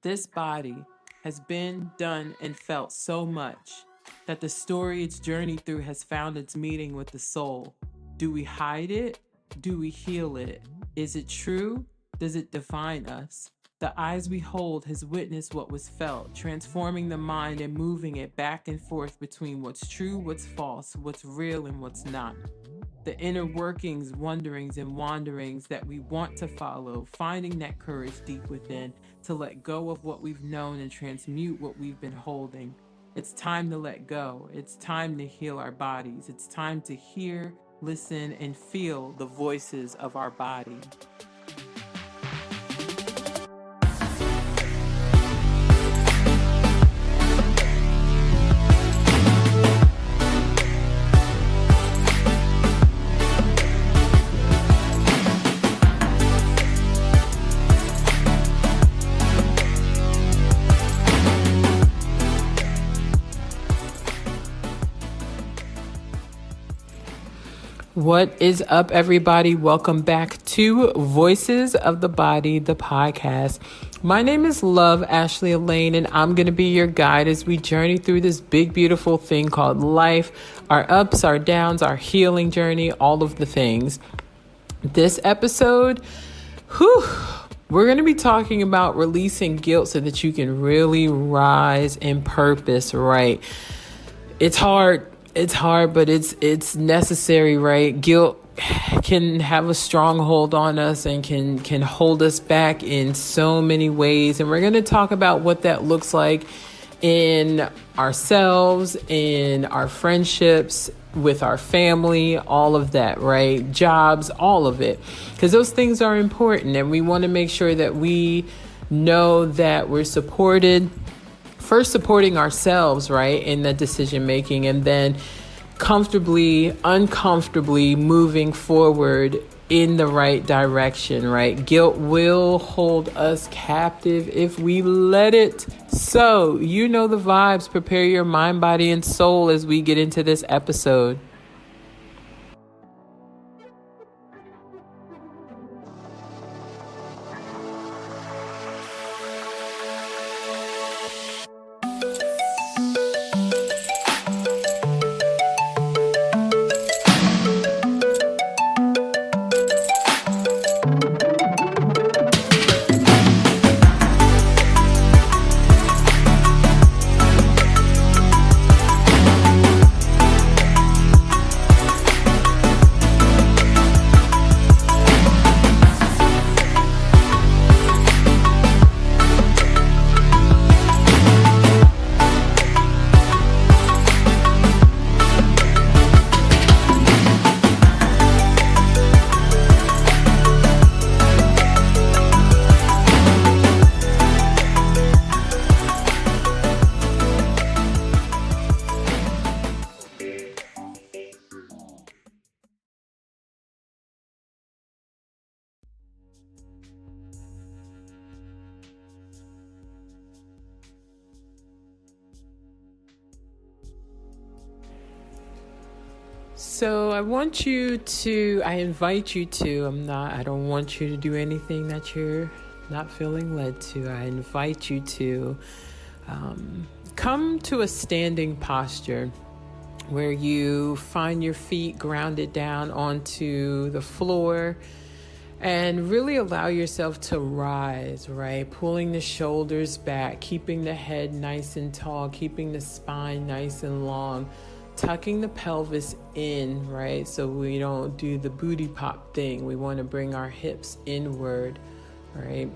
This body has been, done, and felt so much that the story it's journeyed through has found its meeting with the soul. Do we hide it? Do we heal it? Is it true? Does it define us? The eyes we hold has witnessed what was felt, transforming the mind and moving it back and forth between what's true, what's false, what's real, and what's not. The inner workings, wonderings, and wanderings that we want to follow, finding that courage deep within to let go of what we've known and transmute what we've been holding. It's time to let go. It's time to heal our bodies. It's time to hear, listen, and feel the voices of our body. What is up, everybody? Welcome back to Voices of the Body, the podcast. My name is Love Ashley Elaine, and I'm going to be your guide as we journey through this big, beautiful thing called life, our ups, our downs, our healing journey, all of the things. This episode, we're going to be talking about releasing guilt so that you can really rise in purpose, right? It's hard, but it's necessary, right? Guilt can have a stronghold on us and can hold us back in so many ways. And we're going to talk about what that looks like in ourselves, in our friendships, with our family, all of that, right? Jobs, all of it. Because those things are important, and we want to make sure that we know that we're supported. First, supporting ourselves, right, in the decision making, and then comfortably, uncomfortably moving forward in the right direction, right? Guilt will hold us captive if we let it. So, you know the vibes. Prepare your mind, body, and soul as we get into this episode. So I invite you to, I don't want you to do anything that you're not feeling led to. I invite you to come to a standing posture where you find your feet grounded down onto the floor and really allow yourself to rise, right? Pulling the shoulders back, keeping the head nice and tall, keeping the spine nice and long, tucking the pelvis in, right? So we don't do the booty pop thing. We want to bring our hips inward, right?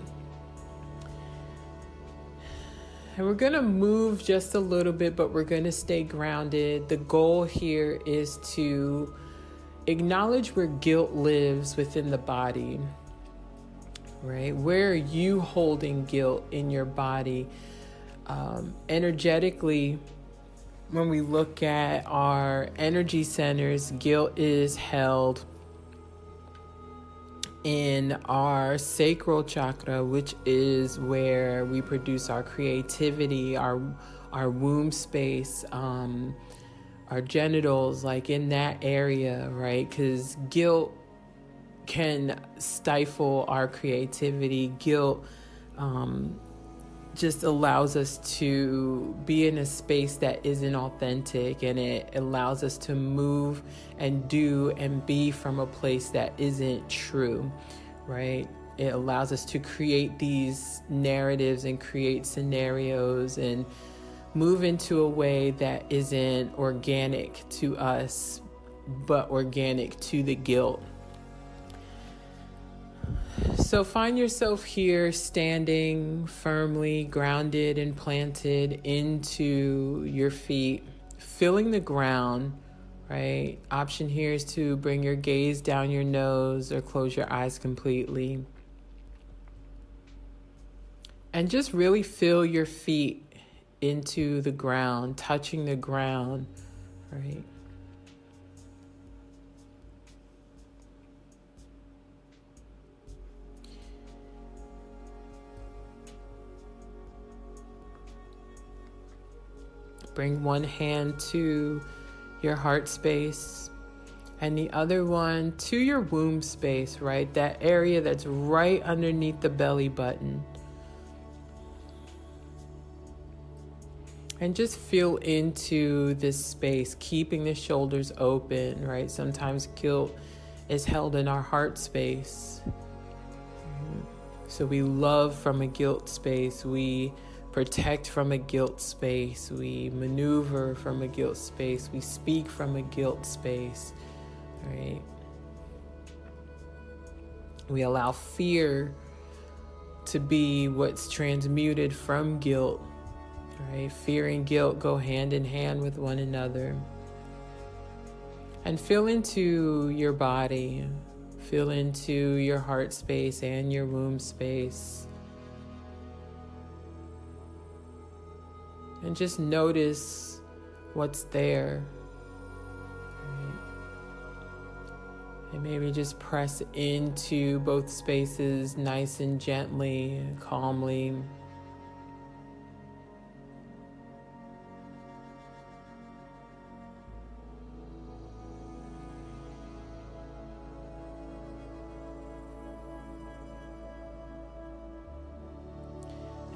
And we're going to move just a little bit, but we're going to stay grounded. The goal here is to acknowledge where guilt lives within the body, right? Where are you holding guilt in your body? Energetically, when we look at our energy centers, guilt is held in our sacral chakra, which is where we produce our creativity, our womb space, our genitals, like in that area, right? Because guilt can stifle our creativity. Guilt just allows us to be in a space that isn't authentic, and it allows us to move and do and be from a place that isn't true, right? It allows us to create these narratives and create scenarios and move into a way that isn't organic to us, but organic to the guilt. So find yourself here standing firmly, grounded and planted into your feet, feeling the ground, right? Option here is to bring your gaze down your nose or close your eyes completely. And just really feel your feet into the ground, touching the ground, right? Bring one hand to your heart space and the other one to your womb space, right? That area that's right underneath the belly button. And just feel into this space, keeping the shoulders open, right? Sometimes guilt is held in our heart space. So we love from a guilt space. We protect from a guilt space. We maneuver from a guilt space. We speak from a guilt space, right? We allow fear to be what's transmuted from guilt, right? Fear and guilt go hand in hand with one another. And feel into your body. Feel into your heart space and your womb space. And just notice what's there. And maybe just press into both spaces nice and gently, calmly.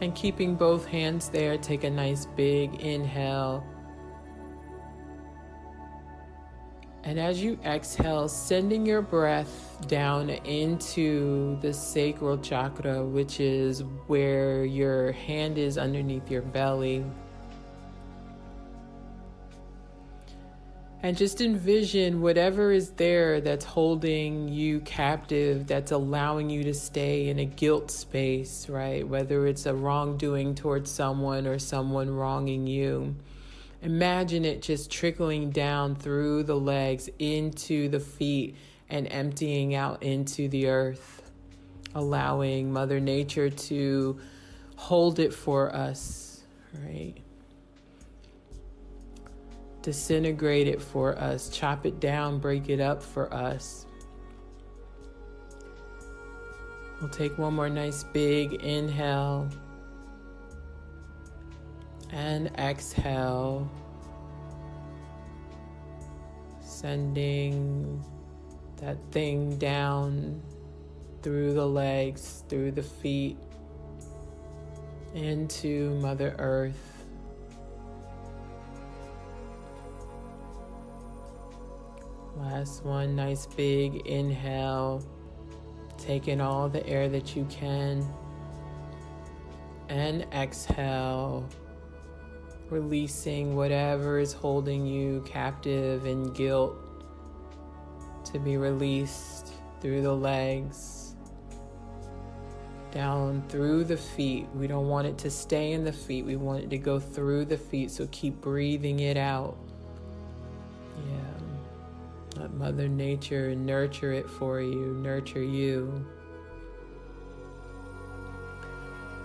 And keeping both hands there, take a nice big inhale. And as you exhale, sending your breath down into the sacral chakra, which is where your hand is underneath your belly. And just envision whatever is there that's holding you captive, that's allowing you to stay in a guilt space, right? Whether it's a wrongdoing towards someone or someone wronging you. Imagine it just trickling down through the legs into the feet and emptying out into the earth, allowing Mother Nature to hold it for us, right? Disintegrate it for us, chop it down, break it up for us. We'll take one more nice big inhale and exhale, sending that thing down through the legs, through the feet, into Mother Earth. Last one, nice big inhale, taking all the air that you can, and exhale, releasing whatever is holding you captive in guilt to be released through the legs, down through the feet. We don't want it to stay in the feet. We want it to go through the feet, so keep breathing it out. Let Mother Nature nurture it for you, nurture you.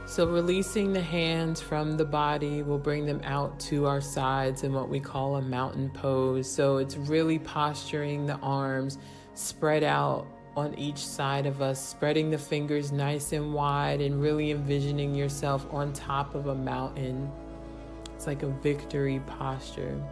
So releasing the hands from the body will bring them out to our sides in what we call a mountain pose. So it's really posturing the arms spread out on each side of us, spreading the fingers nice and wide and really envisioning yourself on top of a mountain. It's like a victory posture.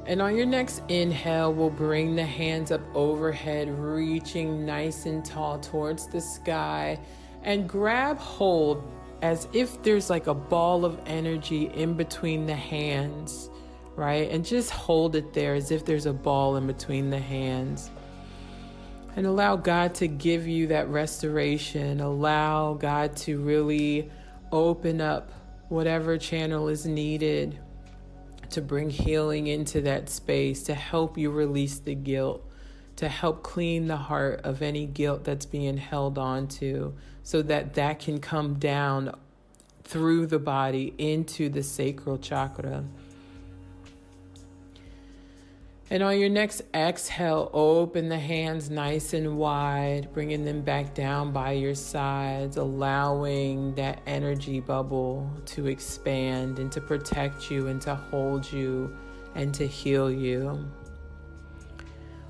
And on your next inhale, we'll bring the hands up overhead, reaching nice and tall towards the sky. and grab hold as if there's like a ball of energy in between the hands, right? And just hold it there as if there's a ball in between the hands. And allow God to give you that restoration. Allow God to really open up whatever channel is needed to bring healing into that space, to help you release the guilt, to help clean the heart of any guilt that's being held on to, so that that can come down through the body into the sacral chakra. And on your next exhale, open the hands nice and wide, bringing them back down by your sides, allowing that energy bubble to expand and to protect you and to hold you and to heal you.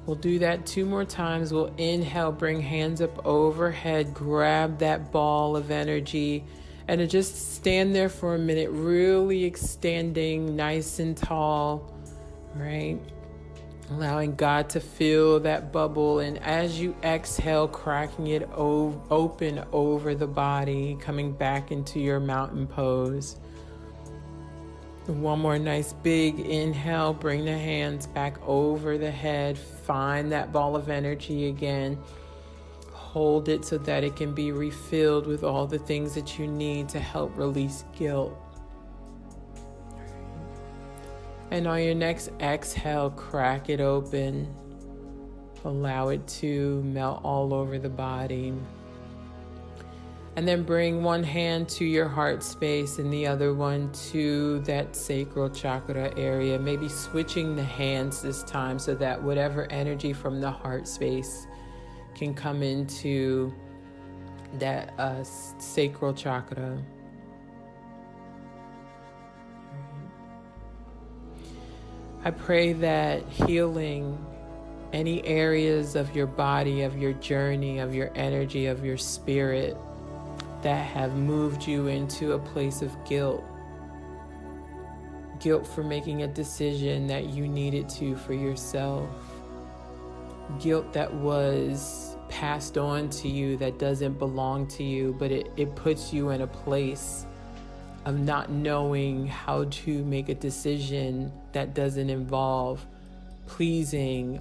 We'll do that 2 more times. We'll inhale, bring hands up overhead, grab that ball of energy, and just stand there for a minute, really extending nice and tall, right? Allowing God to fill that bubble, and as you exhale, cracking it open over the body, coming back into your mountain pose. One more nice big inhale, bring the hands back over the head, find that ball of energy again, hold it so that it can be refilled with all the things that you need to help release guilt. And on your next exhale, crack it open. Allow it to melt all over the body. And then bring one hand to your heart space and the other one to that sacral chakra area. Maybe switching the hands this time so that whatever energy from the heart space can come into that sacral chakra. I pray that healing any areas of your body, of your journey, of your energy, of your spirit that have moved you into a place of guilt. Guilt for making a decision that you needed to for yourself. Guilt that was passed on to you that doesn't belong to you, but it puts you in a place of not knowing how to make a decision that doesn't involve pleasing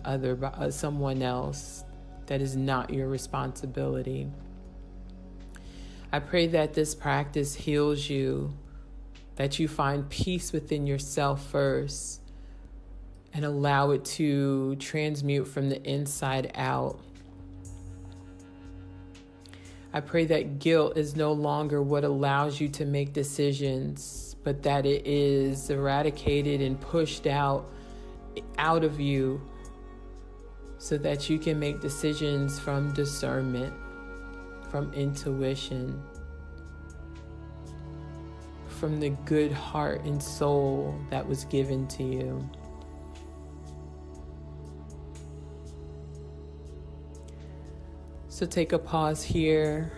someone else that is not your responsibility. I pray that this practice heals you, that you find peace within yourself first and allow it to transmute from the inside out. I pray that guilt is no longer what allows you to make decisions, but that it is eradicated and pushed out of you so that you can make decisions from discernment, from intuition, from the good heart and soul that was given to you. So take a pause here.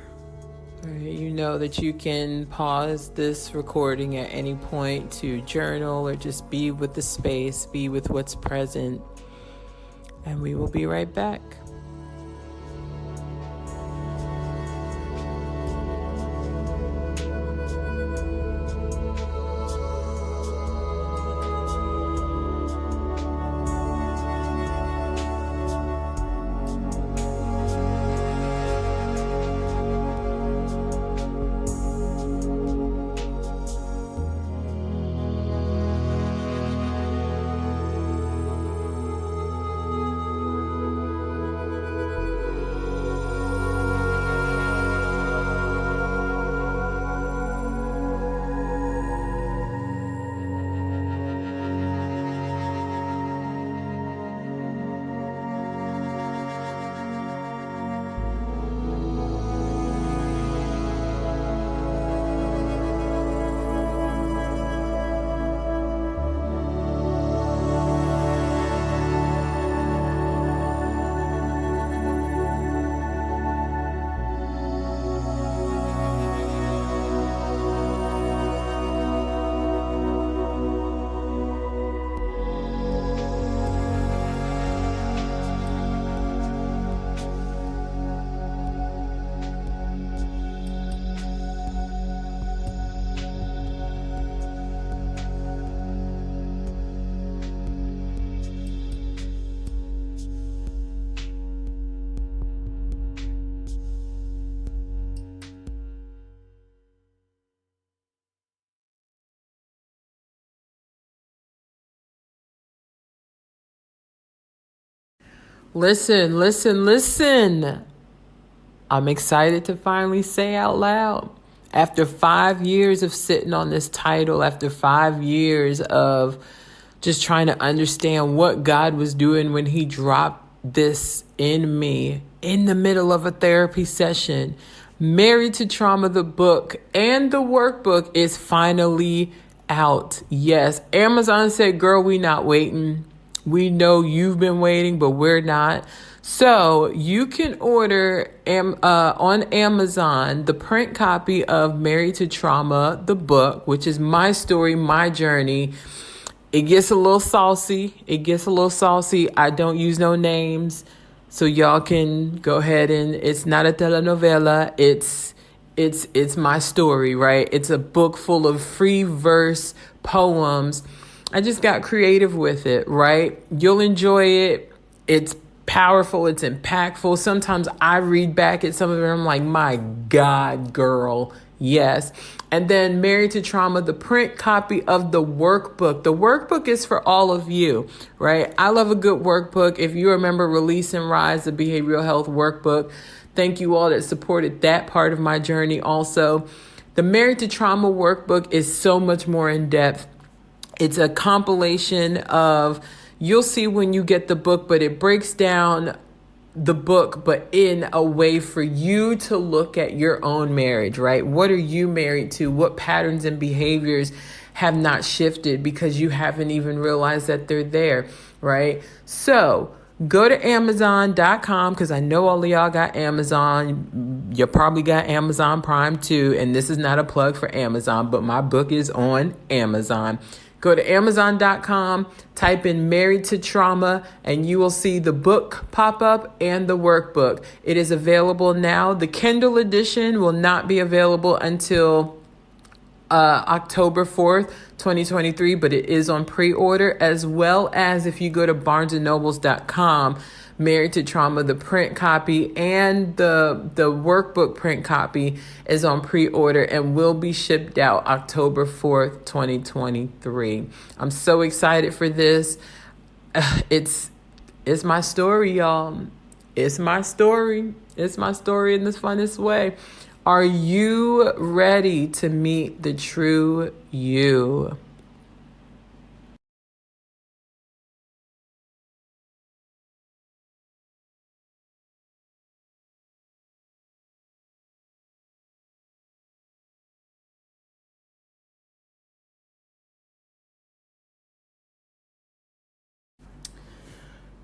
You know that you can pause this recording at any point to journal or just be with the space, be with what's present. And we will be right back. Listen, listen, listen. I'm excited to finally say out loud. After 5 years of sitting on this title, after 5 years of just trying to understand what God was doing when He dropped this in me in the middle of a therapy session, Married to Trauma, the book and the workbook is finally out. Yes, Amazon said, girl, we not waiting. We know you've been waiting, but we're not. So you can order on Amazon the print copy of Married to Trauma, the book, which is my story, my journey. It gets a little saucy. I don't use no names. So y'all can go ahead and it's not a telenovela. It's my story, right? It's a book full of free verse poems. I just got creative with it, right? You'll enjoy it. It's powerful. It's impactful. Sometimes I read back at some of it. I'm like, my God, girl. Yes. And then Married to Trauma, the print copy of the workbook. The workbook is for all of you, right? I love a good workbook. If you remember Release and Rise, the behavioral health workbook, thank you all that supported that part of my journey also. The Married to Trauma workbook is so much more in depth. It's a compilation of, you'll see when you get the book, but it breaks down the book, but in a way for you to look at your own marriage, right? What are you married to? What patterns and behaviors have not shifted because you haven't even realized that they're there, right? So go to Amazon.com because I know all of y'all got Amazon. You probably got Amazon Prime too. And this is not a plug for Amazon, but my book is on Amazon. Go to Amazon.com, type in Married to Trauma, and you will see the book pop up and the workbook. It is available now. The Kindle edition will not be available until October 4th, 2023, but it is on pre-order, as well as if you go to barnesandnobles.com, Married to Trauma, the print copy and the workbook print copy is on pre-order and will be shipped out October 4th, 2023. I'm so excited for this. It's my story, y'all. It's my story. It's my story in the funnest way. Are you ready to meet the true you?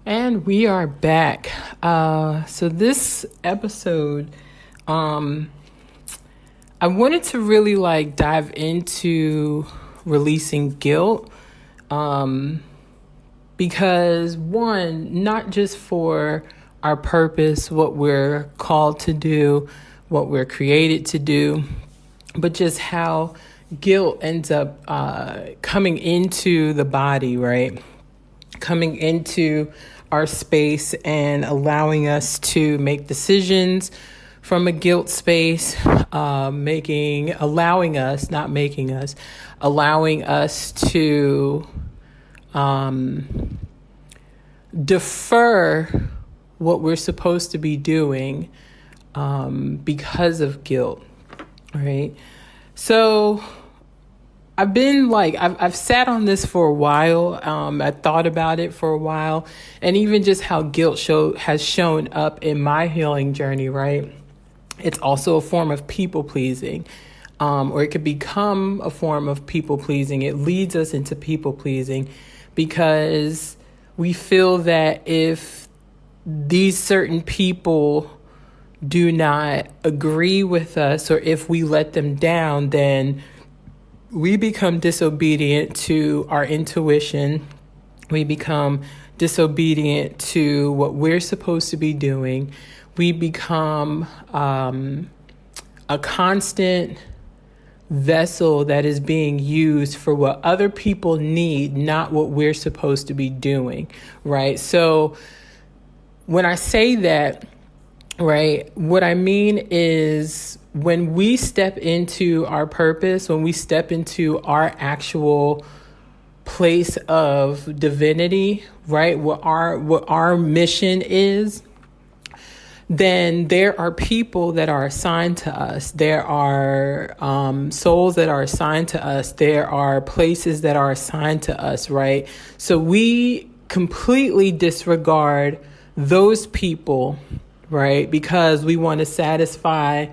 And we are back. So this episode, I wanted to really dive into releasing guilt. Because one, not just for our purpose, what we're called to do, what we're created to do, but just how guilt ends up coming into the body, right? Coming into our space and allowing us to make decisions from a guilt space, allowing us to defer what we're supposed to be doing because of guilt, right? So I've sat on this for a while. I thought about it for a while, and even just how guilt has shown up in my healing journey, right? It's also a form of people pleasing, or it could become a form of people pleasing. It leads us into people pleasing because we feel that if these certain people do not agree with us, or if we let them down, then we become disobedient to our intuition. We become disobedient to what we're supposed to be doing. We become a constant vessel that is being used for what other people need, not what we're supposed to be doing, right? So when I say that, right, what I mean is when we step into our purpose, when we step into our actual place of divinity, right? What our mission is, then there are people that are assigned to us. There are souls that are assigned to us. There are places that are assigned to us, right? So we completely disregard those people, right? Because we want to satisfy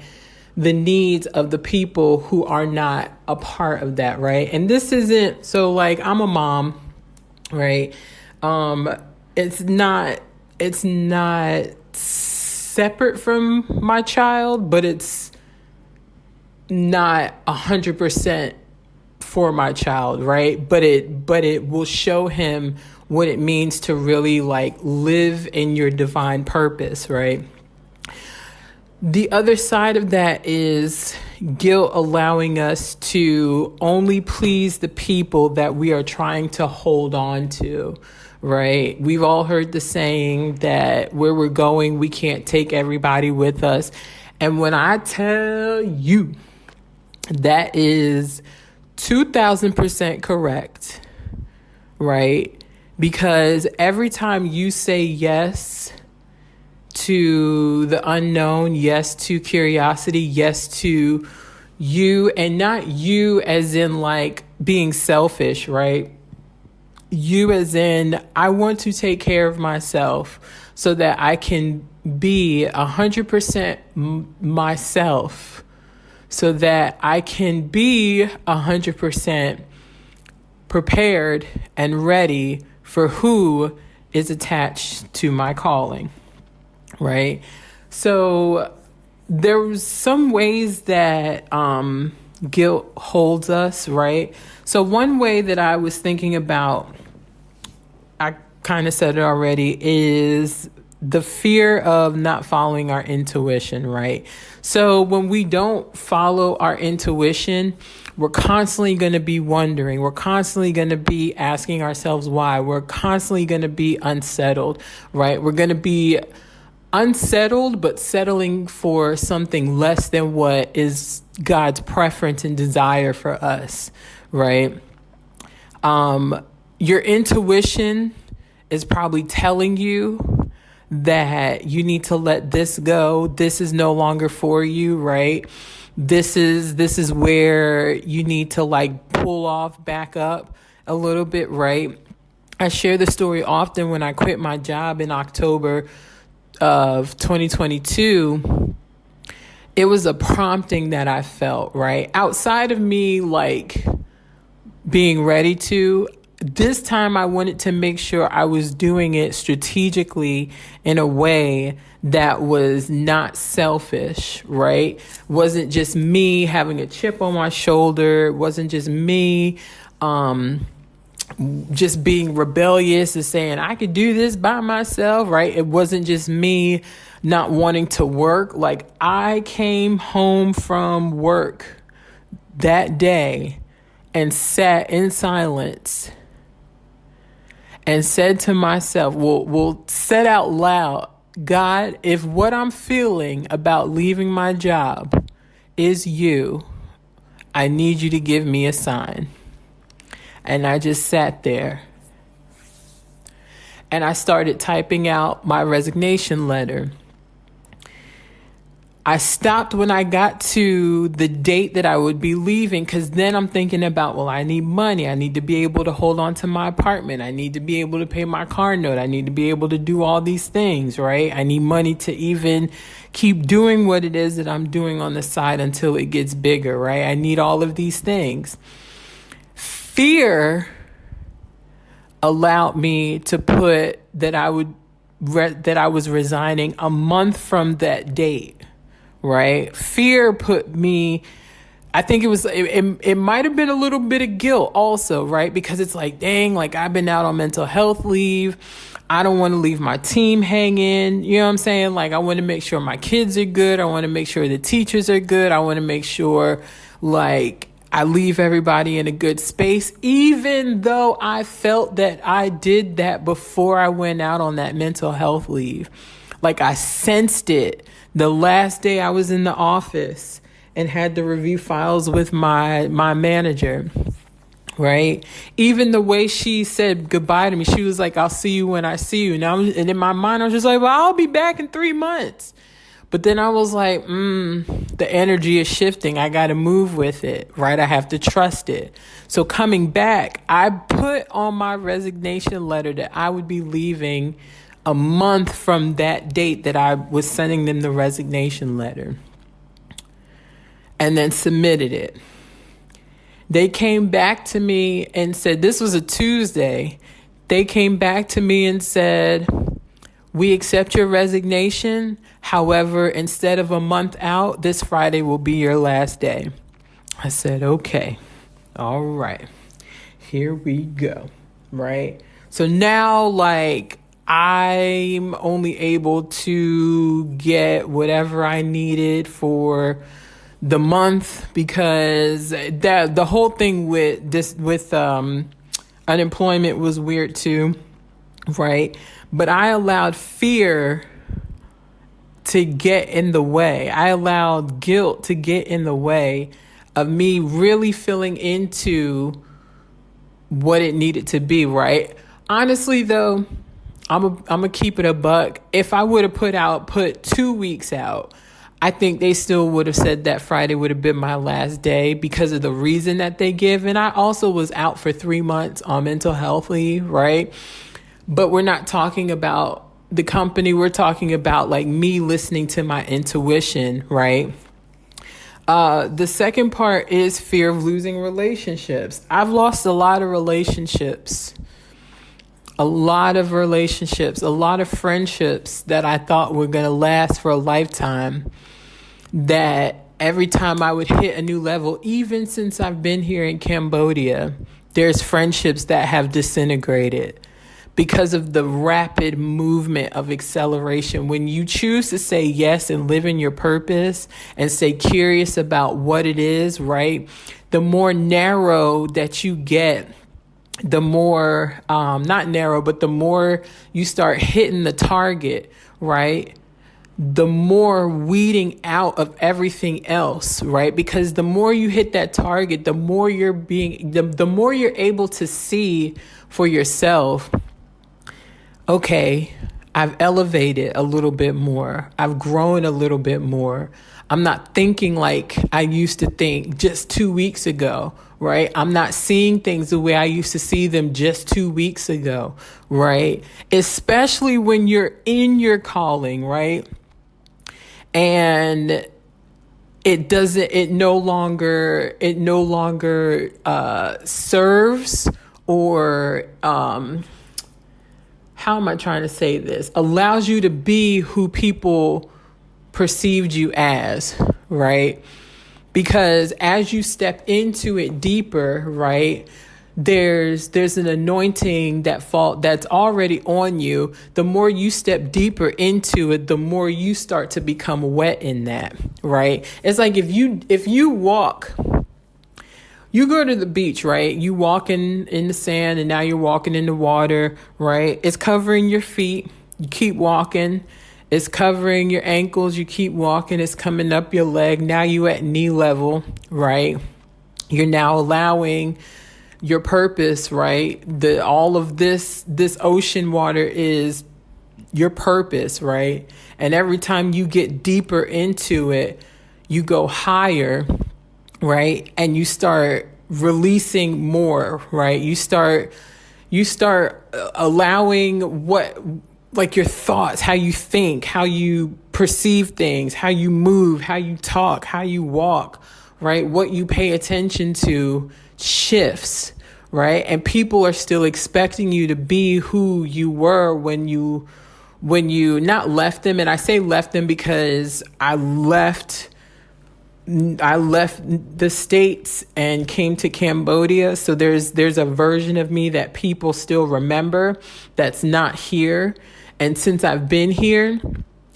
the needs of the people who are not a part of that, right? And this isn't, so like, I'm a mom, right? It's not separate from my child, but it's not 100% for my child, right? But it will show him what it means to really like live in your divine purpose, right? The other side of that is guilt allowing us to only please the people that we are trying to hold on to, right? We've all heard the saying that where we're going, we can't take everybody with us. And when I tell you that is 2000% correct, right? Because every time you say yes to the unknown, yes to curiosity, yes to you, and not you as in like being selfish, right? You as in, I want to take care of myself so that I can be 100% myself, so that I can be 100% prepared and ready for who is attached to my calling. Right. So there's some ways that guilt holds us. Right. So one way that I was thinking about, I kind of said it already, is the fear of not following our intuition. Right. So when we don't follow our intuition, we're constantly going to be wondering. We're constantly going to be asking ourselves why. We're constantly going to be unsettled. Right. We're going to be unsettled, but settling for something less than what is God's preference and desire for us, right? Your intuition is probably telling you that you need to let this go. This is no longer for you, right? This is where you need to like pull off, back up a little bit, right? I share the story often. When I quit my job in October of 2022, it was a prompting that I felt, right? Outside of me like being ready to, this time I wanted to make sure I was doing it strategically in a way that was not selfish, right? Wasn't just me having a chip on my shoulder. It wasn't just me just being rebellious and saying I could do this by myself, right? It wasn't just me not wanting to work. Like, I came home from work that day and sat in silence and said to myself, well, said out loud, God, if what I'm feeling about leaving my job is you, I need you to give me a sign. And I just sat there and I started typing out my resignation letter. I stopped when I got to the date that I would be leaving, because then I'm thinking about, well, I need money. I need to be able to hold on to my apartment. I need to be able to pay my car note. I need to be able to do all these things, right? I need money to even keep doing what it is that I'm doing on the side until it gets bigger, right? I need all of these things. Fear allowed me to put that I was resigning a month from that date. Right? Fear put me, I think it might have been a little bit of guilt also, right? Because it's like, dang, like I've been out on mental health leave. I don't want to leave my team hanging. You know what I'm saying? Like, I want to make sure my kids are good. I want to make sure the teachers are good. I want to make sure like I leave everybody in a good space, even though I felt that I did that before I went out on that mental health leave. Like, I sensed it the last day I was in the office and had the review files with my manager, right? Even the way she said goodbye to me, she was like, I'll see you when I see you. And in my mind, I was just like, well, I'll be back in 3 months. But then I was like, the energy is shifting. I got to move with it, right? I have to trust it. So coming back, I put on my resignation letter that I would be leaving a month from that date that I was sending them the resignation letter, and then submitted it. They came back to me and said, this was a Tuesday. They came back to me and said, we accept your resignation. However, instead of a month out, this Friday will be your last day. I said, okay, all right, here we go, right? So now, like, I'm only able to get whatever I needed for the month, because the whole thing with unemployment was weird too, right? But I allowed fear to get in the way. I allowed guilt to get in the way of me really feeling into what it needed to be, right? Honestly, though, I'm gonna keep it a buck. If I would have put 2 weeks out, I think they still would have said that Friday would have been my last day because of the reason that they give. And I also was out for 3 months on mental health leave, right? But we're not talking about the company. We're talking about like me listening to my intuition, right? The second part is fear of losing relationships. I've lost a lot of relationships. A lot of friendships that I thought were going to last for a lifetime, that every time I would hit a new level, even since I've been here in Cambodia, there's friendships that have disintegrated because of the rapid movement of acceleration. When you choose to say yes and live in your purpose and stay curious about what it is, right? The more narrow that you get, the more, not narrow, but the more you start hitting the target, right? The more weeding out of everything else, right? Because the more you hit that target, the more the more you're able to see for yourself, okay, I've elevated a little bit more. I've grown a little bit more. I'm not thinking like I used to think just 2 weeks ago, right? I'm not seeing things the way I used to see them just 2 weeks ago, right? Especially when you're in your calling, right? And it no longer serves, or how am I trying to say this? Allows you to be who people perceived you as, right? Because as you step into it deeper, right, there's an anointing that's already on you. The more you step deeper into it, the more you start to become wet in that, right? It's like if you walk, you go to the beach, right? You walk in the sand, and now you're walking in the water, right? It's covering your feet. You keep walking. It's covering your ankles. You keep walking. It's coming up your leg. Now you at knee level, right? You're now allowing your purpose, right? All of this ocean water is your purpose, right? And every time you get deeper into it, you go higher, right? And you start releasing more, right? You start allowing like your thoughts, how you think, how you perceive things, how you move, how you talk, how you walk, right? What you pay attention to shifts, right? And people are still expecting you to be who you were when you not left them. And I say left them because I left the States and came to Cambodia. So there's a version of me that people still remember that's not here. And since I've been here,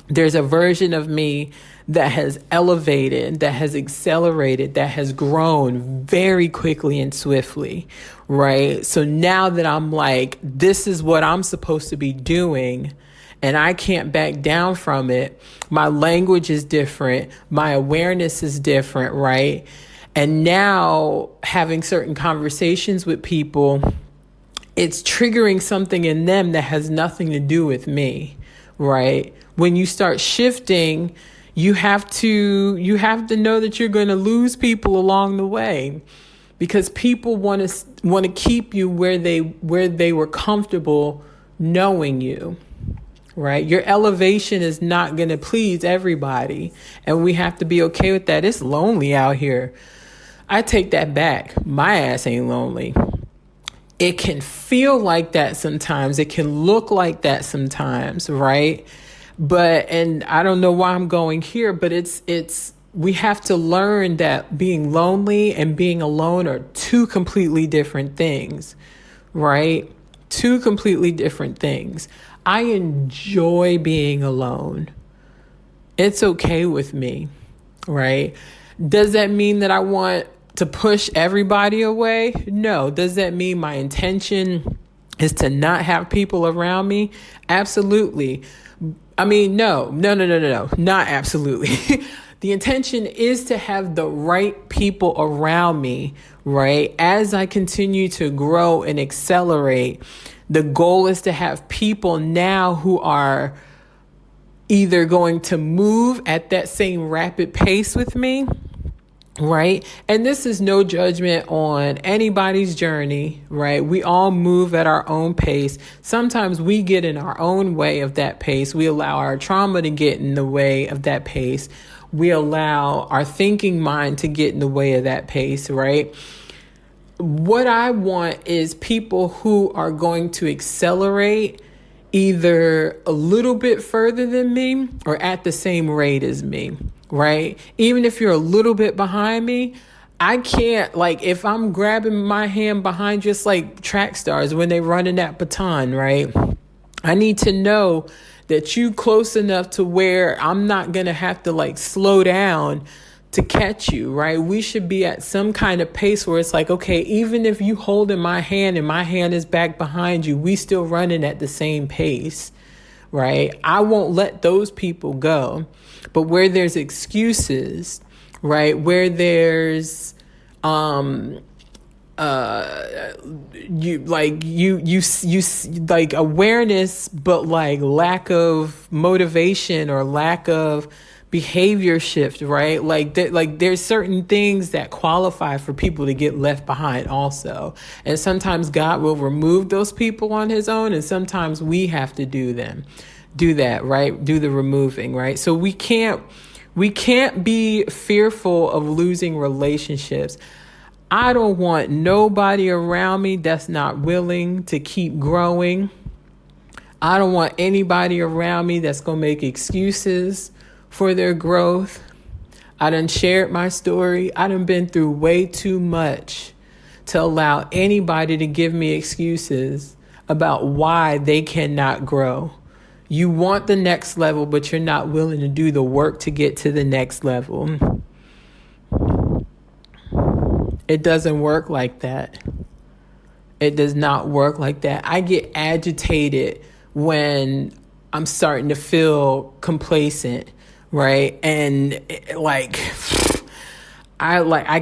there's a version of me that has elevated, that has accelerated, that has grown very quickly and swiftly, right? So now that I'm like, this is what I'm supposed to be doing, and I can't back down from it. My language is different. My awareness is different, right? And now having certain conversations with people, it's triggering something in them that has nothing to do with me, right? When you start shifting, you have to know that you're going to lose people along the way, because people want to keep you where they were comfortable knowing you, right? Your elevation is not going to please everybody, and we have to be okay with that. It's lonely out here. I take that back. My ass ain't lonely. It can feel like that sometimes. It can look like that sometimes, right? And I don't know why I'm going here, but we have to learn that being lonely and being alone are two completely different things, right? Two completely different things. I enjoy being alone. It's okay with me, right? Does that mean that I want to push everybody away? No. Does that mean my intention is to not have people around me? Absolutely. I mean, no, not absolutely. The intention is to have the right people around me, right? As I continue to grow and accelerate, the goal is to have people now who are either going to move at that same rapid pace with me, right? And this is no judgment on anybody's journey, right? We all move at our own pace. Sometimes we get in our own way of that pace. We allow our trauma to get in the way of that pace. We allow our thinking mind to get in the way of that pace, right? What I want is people who are going to accelerate either a little bit further than me or at the same rate as me, right? Even if you're a little bit behind me, I can't, like, if I'm grabbing my hand behind, just like track stars when they run in that baton, right? I need to know that you close enough to where I'm not going to have to like slow down to catch you, right? We should be at some kind of pace where it's like, okay, even if you holding my hand and my hand is back behind you, we still running at the same pace, right? I won't let those people go. But where there's excuses, right? Where there's you like awareness, but like lack of motivation or lack of behavior shift, right? Like there's certain things that qualify for people to get left behind also. And sometimes God will remove those people on his own, and sometimes we have to do that, right? Do the removing, right? So we can't be fearful of losing relationships. I don't want nobody around me that's not willing to keep growing. I don't want anybody around me that's going to make excuses for their growth. I done shared my story. I done been through way too much to allow anybody to give me excuses about why they cannot grow. You want the next level, but you're not willing to do the work to get to the next level. It doesn't work like that. It does not work like that. I get agitated when I'm starting to feel complacent, right? And I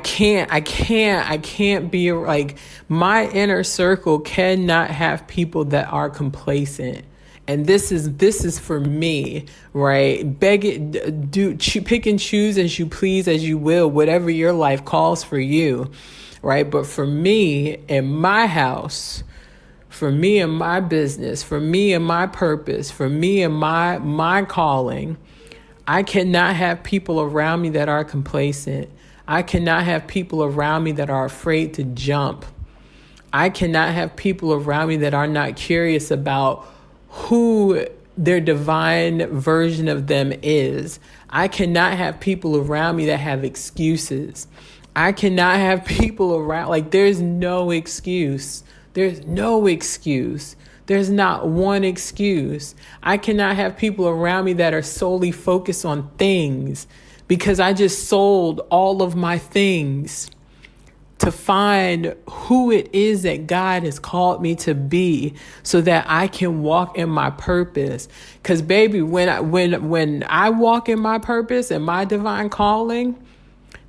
can't be like, my inner circle cannot have people that are complacent. And this is for me, right? Pick and choose as you please, as you will, whatever your life calls for you, right? But for me in my house, for me and my business, for me and my purpose, for me and my calling, I cannot have people around me that are complacent. I cannot have people around me that are afraid to jump. I cannot have people around me that are not curious about who their divine version of them is. I cannot have people around me that have excuses. I cannot have people around, like, there's no excuse. There's no excuse. There's not one excuse. I cannot have people around me that are solely focused on things, because I just sold all of my things to find who it is that God has called me to be, so that I can walk in my purpose. Because baby, when I walk in my purpose and my divine calling,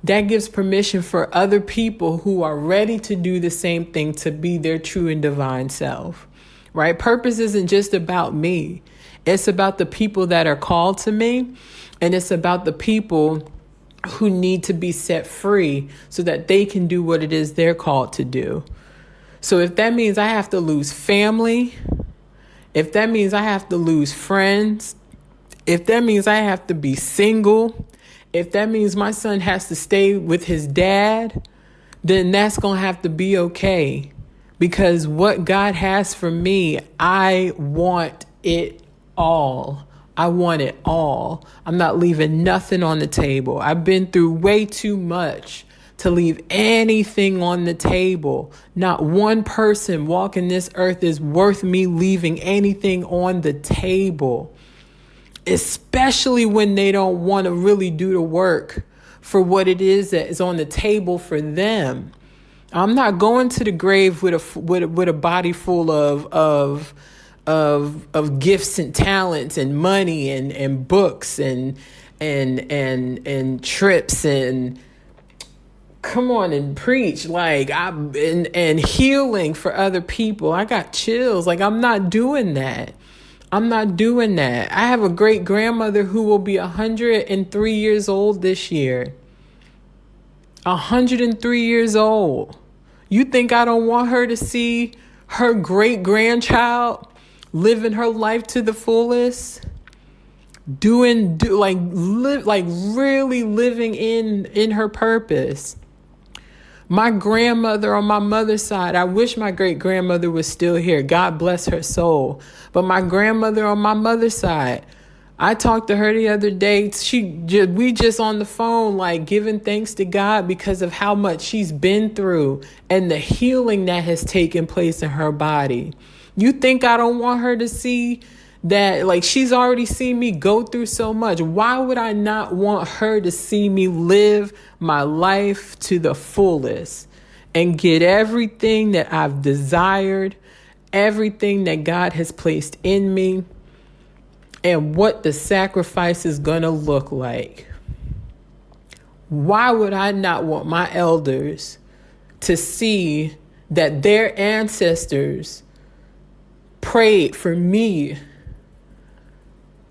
that gives permission for other people who are ready to do the same thing to be their true and divine self, right? Purpose isn't just about me. It's about the people that are called to me, and it's about the people who need to be set free so that they can do what it is they're called to do. So if that means I have to lose family, if that means I have to lose friends, if that means I have to be single, if that means my son has to stay with his dad, then that's going to have to be okay. Because what God has for me, I want it all. I want it all. I'm not leaving nothing on the table. I've been through way too much to leave anything on the table. Not one person walking this earth is worth me leaving anything on the table, especially when they don't want to really do the work for what it is that is on the table for them. I'm not going to the grave with a body full of gifts and talents and money and books and trips and come on and preach and healing for other people. I got chills. I'm not doing that. I'm not doing that. I have a great grandmother who will be 103 years old this year. 103 years old. You think I don't want her to see her great grandchild living her life to the fullest? Really living in her purpose. My grandmother on my mother's side, I wish my great grandmother was still here. God bless her soul. But my grandmother on my mother's side, I talked to her the other day. We just on the phone, giving thanks to God because of how much she's been through and the healing that has taken place in her body. You think I don't want her to see that? She's already seen me go through so much. Why would I not want her to see me live my life to the fullest and get everything that I've desired, everything that God has placed in me, and what the sacrifice is going to look like? Why would I not want my elders to see that their ancestors prayed for me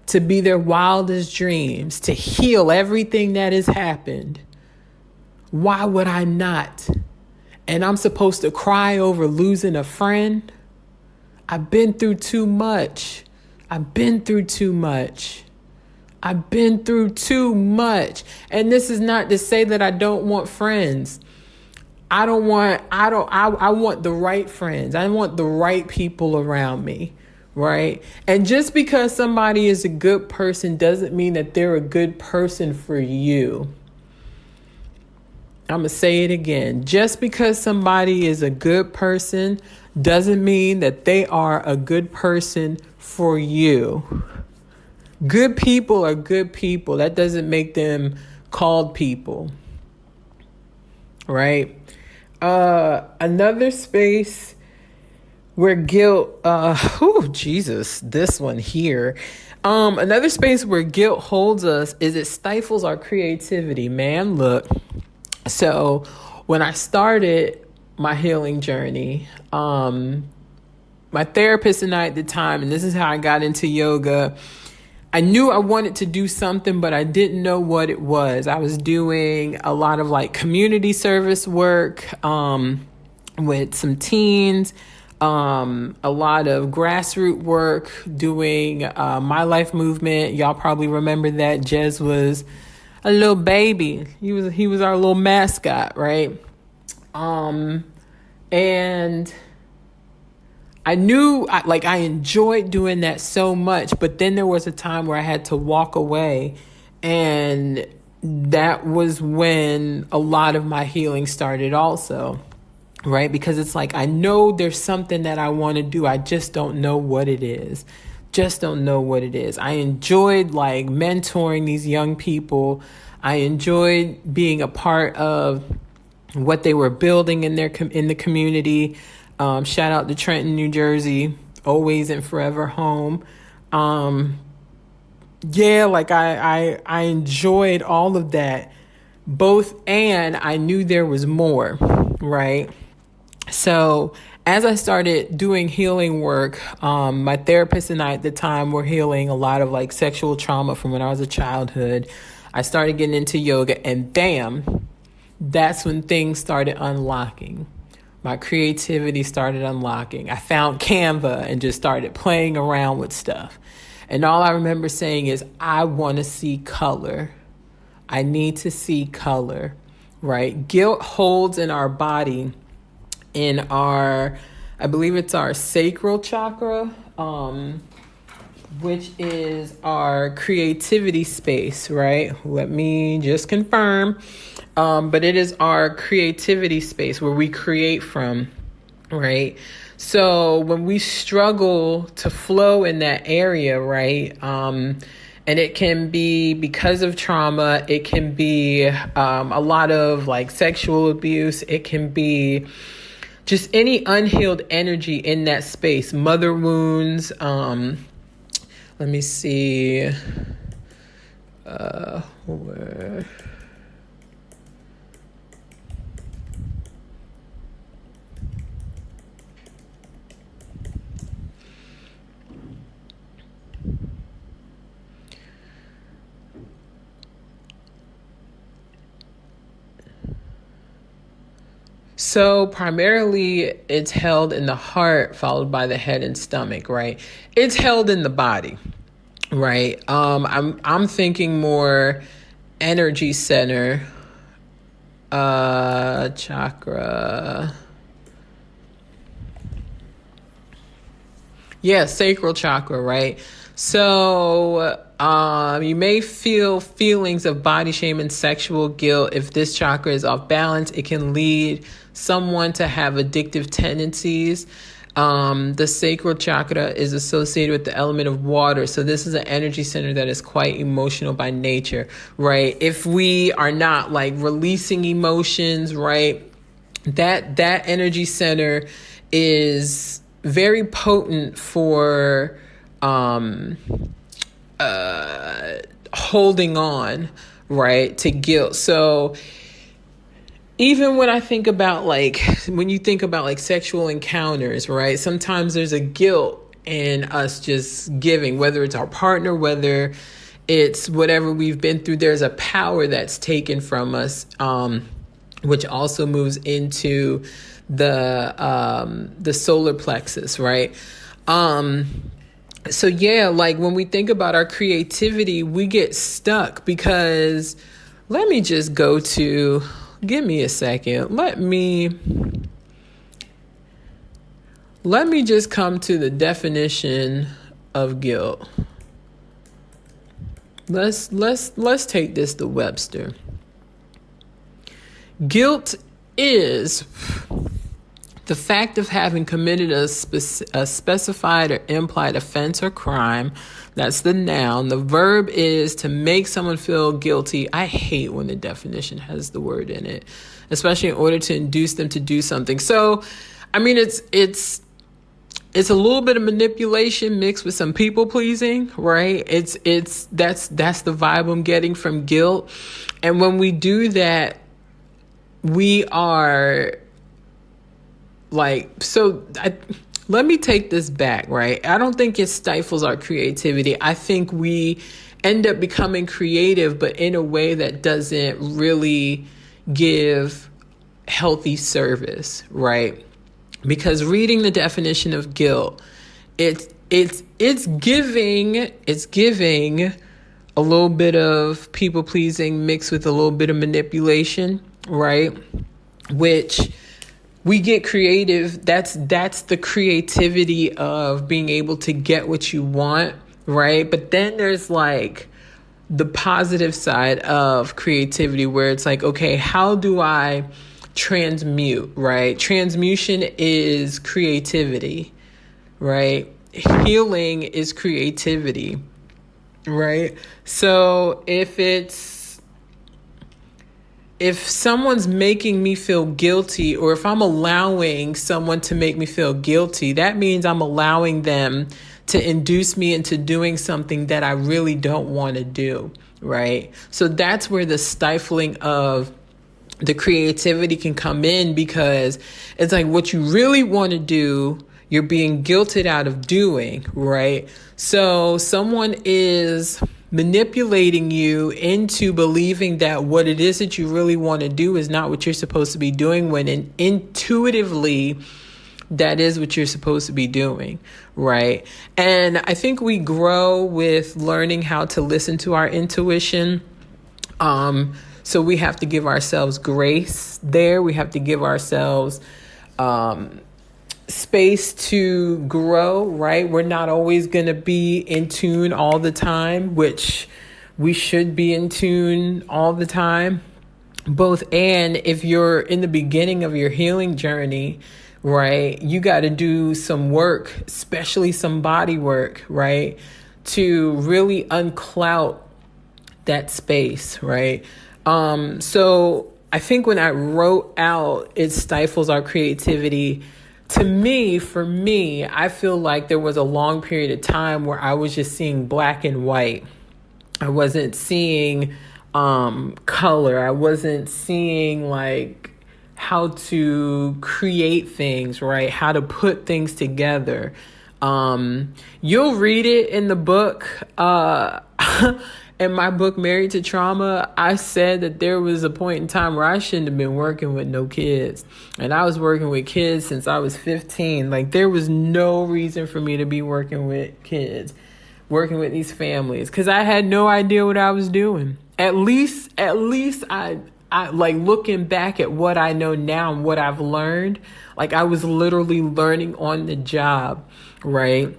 to be their wildest dreams, to heal everything that has happened? Why would I not? And I'm supposed to cry over losing a friend? I've been through too much. I've been through too much. And this is not to say that I don't want friends. I want the right friends. I want the right people around me, right? And just because somebody is a good person doesn't mean that they're a good person for you. I'm going to say it again. Just because somebody is a good person doesn't mean that they are a good person for you. Good people are good people. That doesn't make them called people, right? Another space where guilt, this one here. Another space where guilt holds us is it stifles our creativity. Man, look. So when I started my healing journey, my therapist and I at the time, and this is how I got into yoga, I knew I wanted to do something, but I didn't know what it was. I was doing a lot of community service work with some teens, a lot of grassroots work, doing My Life movement. Y'all probably remember that. Jez was a little baby. He was our little mascot, right? And I knew I enjoyed doing that so much, but then there was a time where I had to walk away, and that was when a lot of my healing started also, right? Because it's I know there's something that I want to do. I just don't know what it is. I enjoyed mentoring these young people. I enjoyed being a part of what they were building in the community. Shout out to Trenton, New Jersey, always and forever home. I enjoyed all of that. and I knew there was more, right? So as I started doing healing work, my therapist and I at the time were healing a lot of like sexual trauma from when I was a childhood. I started getting into yoga, and bam, that's when things started unlocking. My creativity started unlocking. I found Canva and just started playing around with stuff. And all I remember saying is, I want to see color. I need to see color, right? Guilt holds in our body, in our, I believe it's our sacral chakra, which is our creativity space, right? Let me just confirm. But it is our creativity space where we create from, right? So when we struggle to flow in that area, right? And it can be because of trauma. It can be a lot of like sexual abuse. It can be just any unhealed energy in that space. Mother wounds. Let me see. Where... So primarily it's held in the heart, followed by the head and stomach, right? It's held in the body, right? I'm thinking more energy center, chakra. Yeah, sacral chakra, right? So you may feel feelings of body shame and sexual guilt. If this chakra is off balance, it can lead someone to have addictive tendencies. The sacral chakra is associated with the element of water. So this is an energy center that is quite emotional by nature, right? If we are not like releasing emotions, right, that energy center is very potent for holding on, right, to guilt. So even when I think about when you think about like sexual encounters, right, sometimes there's a guilt in us just giving, whether it's our partner, whether it's whatever we've been through, there's a power that's taken from us, which also moves into the solar plexus, right? So yeah, like when we think about our creativity, we get stuck because let me just give me a second. Let me just come to the definition of guilt. Let's take this to Webster. Guilt is the fact of having committed a specified or implied offense or crime. That's the noun. The verb is to make someone feel guilty. I hate when the definition has the word in it, especially in order to induce them to do something. So, I mean, it's a little bit of manipulation mixed with some people pleasing, right? That's the vibe I'm getting from guilt. And when we do that, we are let me take this back, right? I don't think it stifles our creativity. I think we end up becoming creative, but in a way that doesn't really give healthy service, right? Because reading the definition of guilt, it's giving a little bit of people pleasing mixed with a little bit of manipulation, right? Which we get creative. That's the creativity of being able to get what you want, right? But then there's like the positive side of creativity where it's like, okay, how do I transmute, right? Transmutation is creativity, right? Healing is creativity, right? So if someone's making me feel guilty, or if I'm allowing someone to make me feel guilty, that means I'm allowing them to induce me into doing something that I really don't want to do, right? So that's where the stifling of the creativity can come in, because it's like what you really want to do, you're being guilted out of doing, right? So someone is manipulating you into believing that what it is that you really want to do is not what you're supposed to be doing, when intuitively that is what you're supposed to be doing, right? And I think we grow with learning how to listen to our intuition. So we have to give ourselves grace there. We have to give ourselves space to grow, right? We're not always going to be in tune all the time, which we should be in tune all the time. And if you're in the beginning of your healing journey, right, you got to do some work, especially some body work, right, to really unclout that space, right? So I think when I wrote out, it stifles our creativity. For me, I feel like there was a long period of time where I was just seeing black and white. I wasn't seeing color. I wasn't seeing like how to create things, right? How to put things together. You'll read it in the book. In my book, Married to Trauma, I said that there was a point in time where I shouldn't have been working with no kids. And I was working with kids since I was 15. Like, there was no reason for me to be working with kids, working with these families, because I had no idea what I was doing. At least I like, looking back at what I know now and what I've learned, like I was literally learning on the job, right?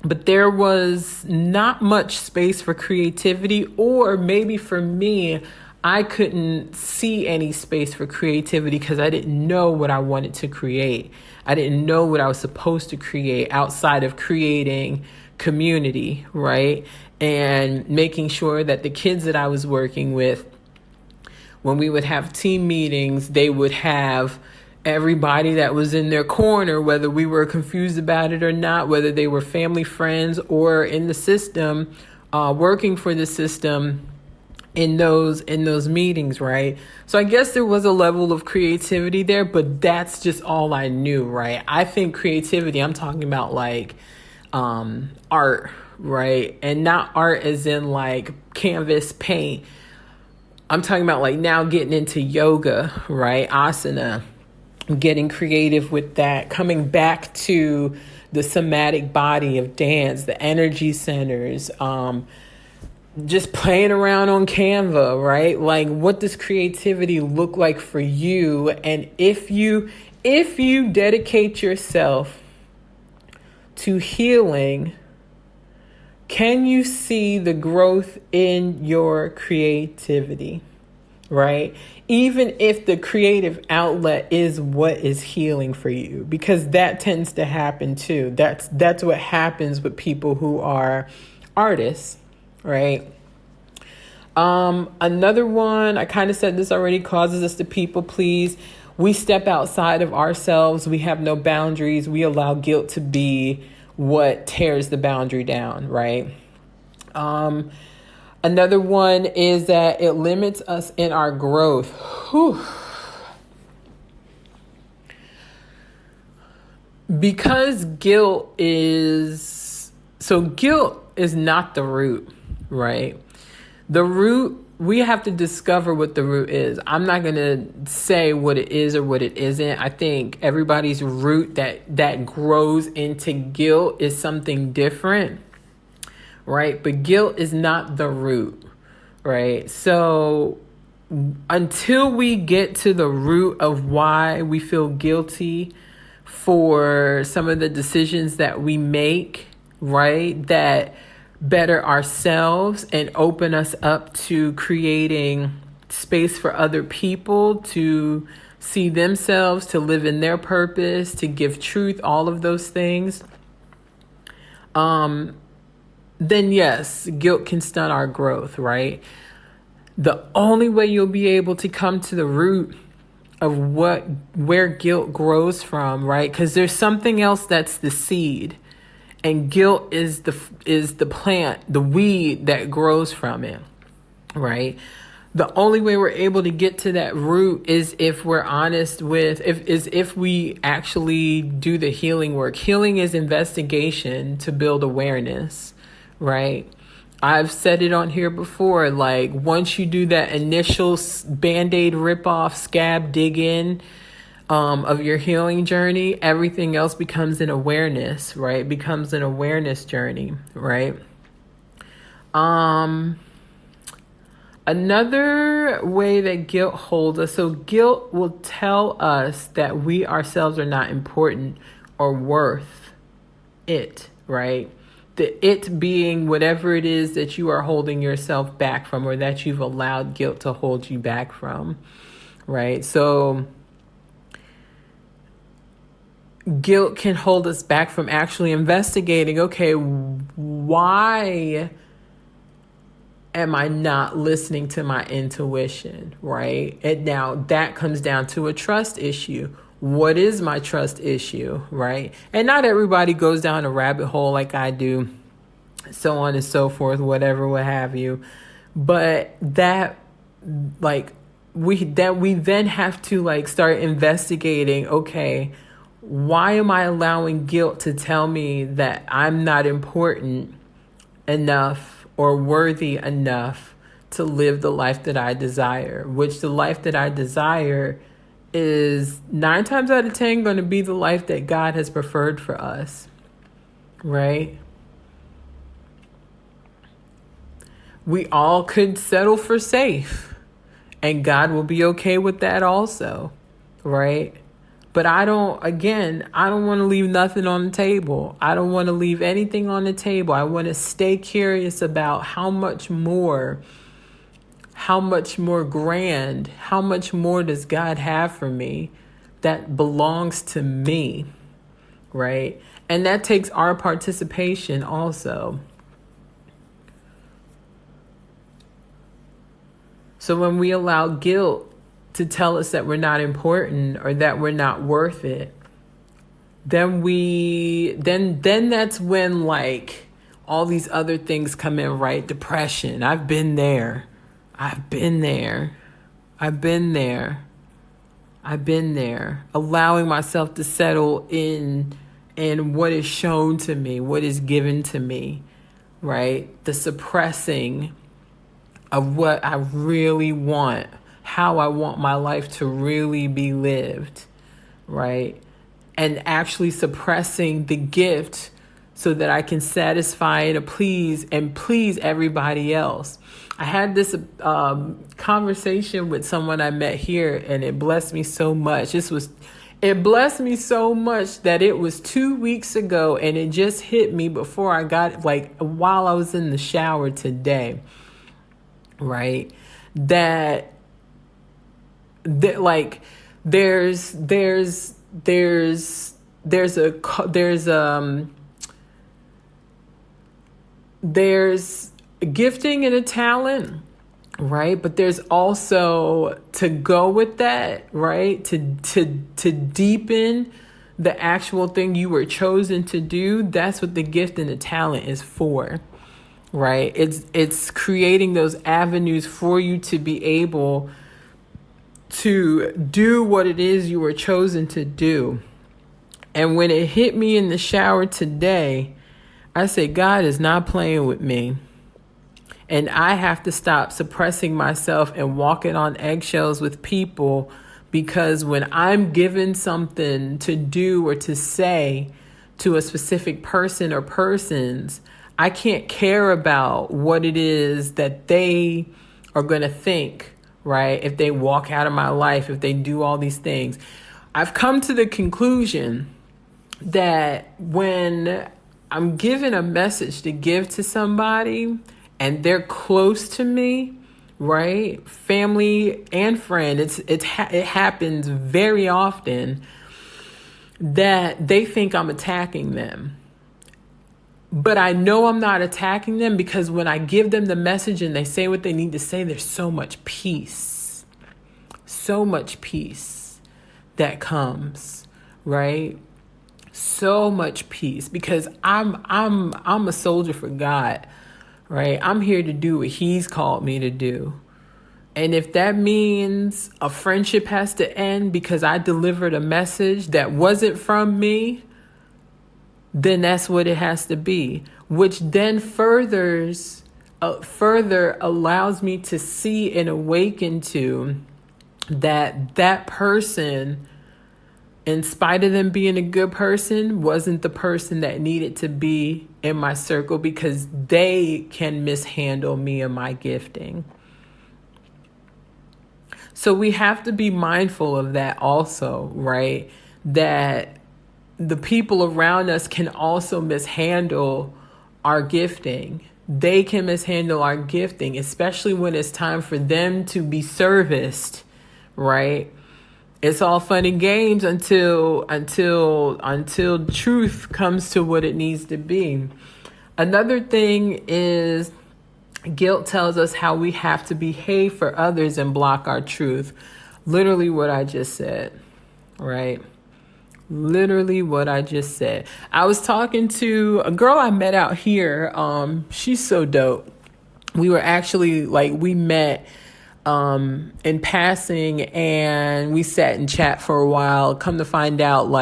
But there was not much space for creativity, or maybe for me, I couldn't see any space for creativity because I didn't know what I wanted to create. I didn't know what I was supposed to create outside of creating community, right? And making sure that the kids that I was working with, when we would have team meetings, they would have everybody that was in their corner, whether we were confused about it or not, whether they were family, friends, or in the system, working for the system in those meetings, right? So I guess there was a level of creativity there, but that's just all I knew, right? I think creativity, I'm talking about like art, right? And not art as in like canvas paint. I'm talking about like now getting into yoga, right? Asana. Getting creative with that, coming back to the somatic body of dance, the energy centers, just playing around on Canva, right? Like, what does creativity look like for you? And if you dedicate yourself to healing, can you see the growth in your creativity? Right? Even if the creative outlet is what is healing for you, because that tends to happen too. That's what happens with people who are artists, right? Another one, I kind of said this already, causes us to people please. We step outside of ourselves. We have no boundaries. We allow guilt to be what tears the boundary down, right? Another one is that it limits us in our growth. Whew. Because guilt is not the root, right? The root, we have to discover what the root is. I'm not going to say what it is or what it isn't. I think everybody's root that grows into guilt is something different. Right? But guilt is not the root, right? So until we get to the root of why we feel guilty for some of the decisions that we make, right, that better ourselves and open us up to creating space for other people to see themselves, to live in their purpose, to give truth, all of those things, then yes, guilt can stunt our growth, right? The only way you'll be able to come to the root of where guilt grows from, right? Because there's something else that's the seed, and guilt is the plant, the weed that grows from it. right? The only way we're able to get to that root is if we're honest with, if we actually do the healing work. Healing is investigation to build awareness, right? I've said it on here before, like once you do that initial Band-Aid rip-off, scab dig-in of your healing journey, everything else becomes an awareness, right? Becomes an awareness journey, right? Another way that guilt holds us, so guilt will tell us that we ourselves are not important or worth it, right? The it being whatever it is that you are holding yourself back from, or that you've allowed guilt to hold you back from, right? So guilt can hold us back from actually investigating, okay, why am I not listening to my intuition, right? And now that comes down to a trust issue. What is my trust issue, right? And not everybody goes down a rabbit hole like I do, so on and so forth, whatever, what have you. But that, like, we then have to like start investigating, okay, why am I allowing guilt to tell me that I'm not important enough or worthy enough to live the life that I desire, which the life that I desire is 9 times out of 10 going to be the life that God has preferred for us, right? We all could settle for safe, and God will be okay with that also, right? But I don't want to leave nothing on the table. I don't want to leave anything on the table. I want to stay curious about how much more grand, how much more does God have for me that belongs to me, right? And that takes our participation also. So when we allow guilt to tell us that we're not important or that we're not worth it, then that's when like all these other things come in, right? Depression. I've been there. Allowing myself to settle in what is shown to me, what is given to me, right? The suppressing of what I really want, how I want my life to really be lived, right? And actually suppressing the gift so that I can satisfy and please everybody else. I had this conversation with someone I met here, and it blessed me so much. It blessed me so much that it was 2 weeks ago, and it just hit me before I got, like, while I was in the shower today, right? That like there's gifting and a talent, right? But there's also, to go with that, right? To deepen the actual thing you were chosen to do. That's what the gift and the talent is for, right? It's creating those avenues for you to be able to do what it is you were chosen to do. And when it hit me in the shower today, I said, God is not playing with me. And I have to stop suppressing myself and walking on eggshells with people, because when I'm given something to do or to say to a specific person or persons, I can't care about what it is that they are going to think, right? If they walk out of my life, if they do all these things. I've come to the conclusion that when I'm given a message to give to somebody and they're close to me, right? Family and friend, it happens very often that they think I'm attacking them. But I know I'm not attacking them, because when I give them the message and they say what they need to say, there's so much peace that comes, right? So much peace, because I'm a soldier for God, right? I'm here to do what he's called me to do. And if that means a friendship has to end because I delivered a message that wasn't from me, then that's what it has to be, which then further allows me to see and awaken to that person, in spite of them being a good person, wasn't the person that needed to be in my circle because they can mishandle me and my gifting. So we have to be mindful of that also, right? That the people around us can also mishandle our gifting. They can mishandle our gifting, especially when it's time for them to be serviced, right? It's all fun and games until truth comes to what it needs to be. Another thing is guilt tells us how we have to behave for others and block our truth. Literally what I just said, right? Literally what I just said. I was talking to a girl I met out here. She's so dope. We were actually we met in passing, and we sat and chat for a while. Come to find out,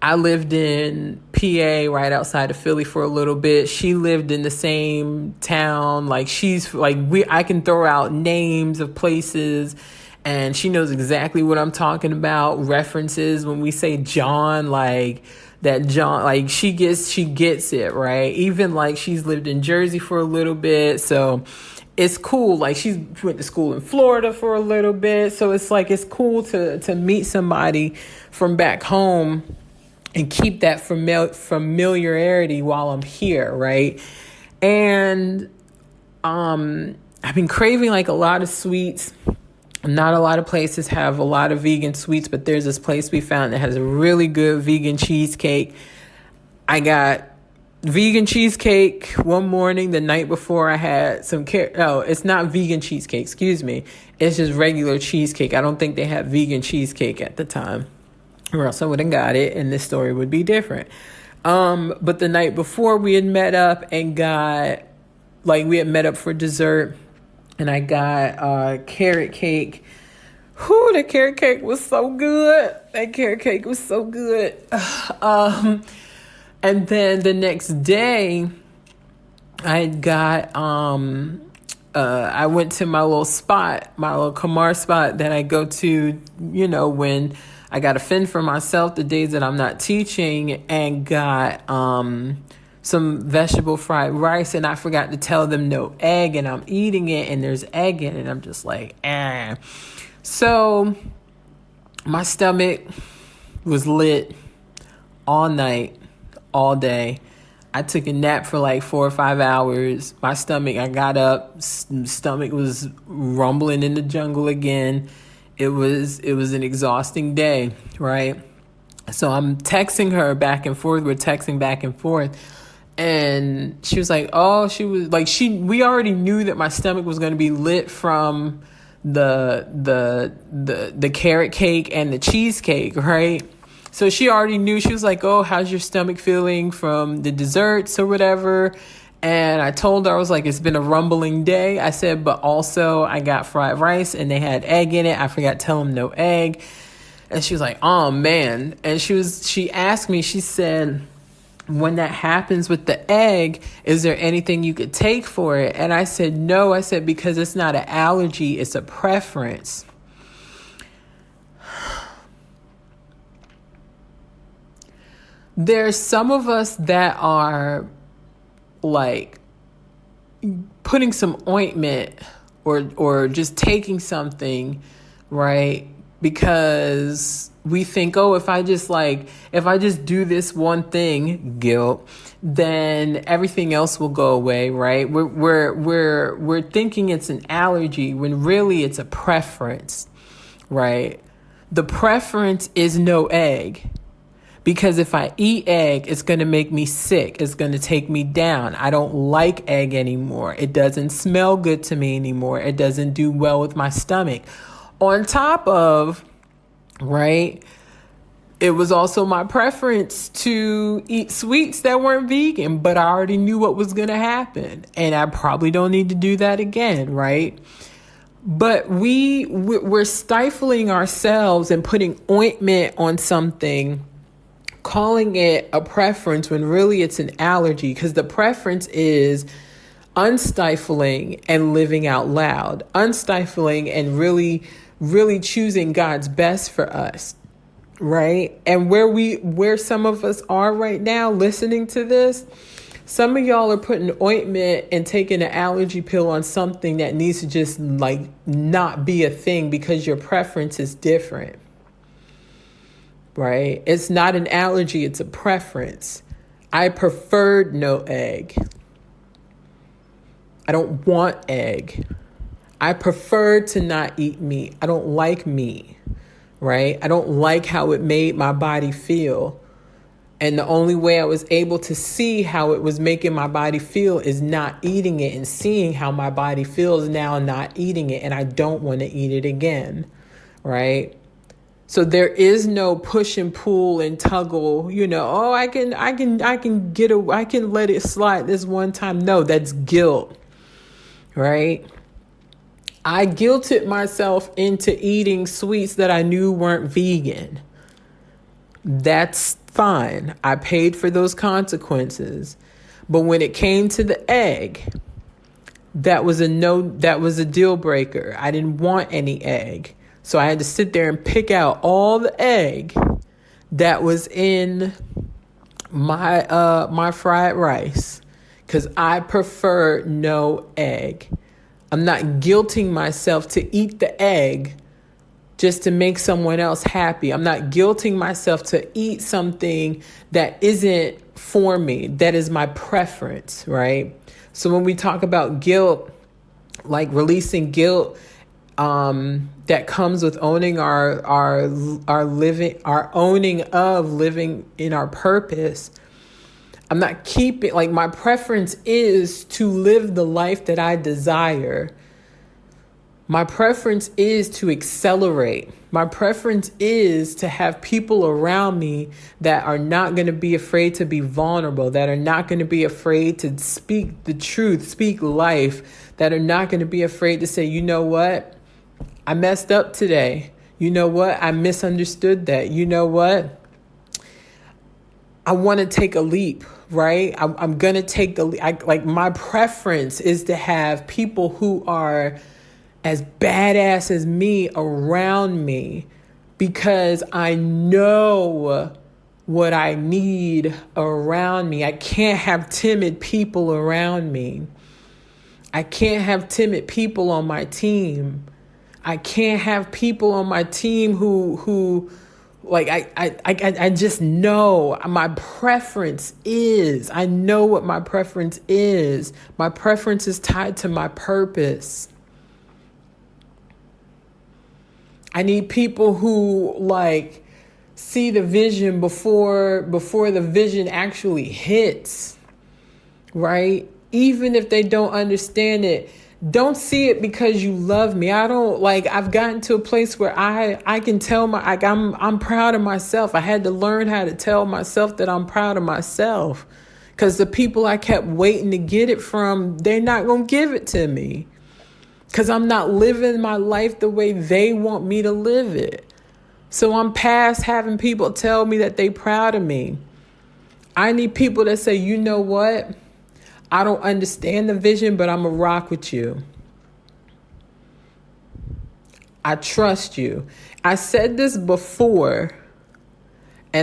I lived in PA right outside of Philly for a little bit. She lived in the same town. I can throw out names of places and she knows exactly what I'm talking about. References when we say John, that John, she gets it, right? Even she's lived in Jersey for a little bit. So it's cool. She went to school in Florida for a little bit. So it's cool to meet somebody from back home and keep that familiarity while I'm here, right? And I've been craving a lot of sweets. Not a lot of places have a lot of vegan sweets, but there's this place we found that has a really good vegan cheesecake. I got vegan cheesecake one morning. The night before I had it's not vegan cheesecake, excuse me. It's just regular cheesecake. I don't think they had vegan cheesecake at the time, or else I would have got it and this story would be different. But the night before we had met up and we had met up for dessert, and I got carrot cake. Whew, the carrot cake was so good. That carrot cake was so good. And then the next day, I got, I went to my little spot, my little Kamar spot that I go to, when I got to fend for myself the days that I'm not teaching, and got some vegetable fried rice, and I forgot to tell them no egg, and I'm eating it and there's egg in it, and I'm just So my stomach was lit all night, all day. I took a nap for 4 or 5 hours. My stomach, I got up, stomach was rumbling in the jungle again. It was an exhausting day, right? So I'm texting her back and forth. We're texting back and forth. And she was we already knew that my stomach was going to be lit from the carrot cake and the cheesecake, right? So she already knew. She was like, "Oh, how's your stomach feeling from the desserts or whatever?" And I told her, I was like, "It's been a rumbling day." I said, "But also I got fried rice and they had egg in it. I forgot to tell them no egg." And she was like, "Oh man." And she asked me, she said, "When that happens with the egg, is there anything you could take for it?" And I said, "No." I said, "Because it's not an allergy, it's a preference." There's some of us that are putting some ointment or just taking something, right? Because we think, oh, if I just do this one thing, guilt, then everything else will go away, right? We're thinking it's an allergy when really it's a preference, right? The preference is no egg. Because if I eat egg, it's going to make me sick. It's going to take me down. I don't like egg anymore. It doesn't smell good to me anymore. It doesn't do well with my stomach. On top of, right, It was also my preference to eat sweets that weren't vegan, but I already knew what was going to happen. And I probably don't need to do that again, right? But we're stifling ourselves and putting ointment on something, calling it a preference when really it's an allergy, because the preference is unstifling and living out loud, unstifling and really, really choosing God's best for us, right? And where some of us are right now listening to this, some of y'all are putting ointment and taking an allergy pill on something that needs to just like not be a thing because your preference is different, right? It's not an allergy, it's a preference. I preferred no egg. I don't want egg. I prefer to not eat meat. I don't like meat, right? I don't like how it made my body feel. And the only way I was able to see how it was making my body feel is not eating it and seeing how my body feels now not eating it. And I don't want to eat it again, right? So there is no push and pull and tuggle, oh, I can let it slide this one time. No, that's guilt, right? I guilted myself into eating sweets that I knew weren't vegan. That's fine. I paid for those consequences. But when it came to the egg, that was a deal breaker. I didn't want any egg. So I had to sit there and pick out all the egg that was in my fried rice, because I prefer no egg. I'm not guilting myself to eat the egg just to make someone else happy. I'm not guilting myself to eat something that isn't for me, that is my preference, right? So when we talk about guilt, like releasing guilt, that comes with owning our owning of living in our purpose. I'm not keeping, like, my preference is to live the life that I desire. My preference is to accelerate. My preference is to have people around me that are not going to be afraid to be vulnerable, that are not going to be afraid to speak the truth, speak life, that are not going to be afraid to say, you know what? I messed up today. You know what? I misunderstood that. You know what? I want to take a leap, right? I'm going to take the leap. Like, my preference is to have people who are as badass as me around me, because I know what I need around me. I can't have timid people around me. I can't have timid people on my team. I can't have people on my team who like, I just know my preference is, I know what my preference is. My preference is tied to my purpose. I need people who like see the vision before the vision actually hits, right? Even if they don't understand it, don't see it because you love me. I've gotten to a place where I can tell I'm proud of myself. I had to learn how to tell myself that I'm proud of myself, because the people I kept waiting to get it from, they're not going to give it to me. Because I'm not living my life the way they want me to live it. So I'm past having people tell me that they proud of me. I need people that say, you know what? I don't understand the vision, but I'm going to rock with you. I trust you. I said this before, we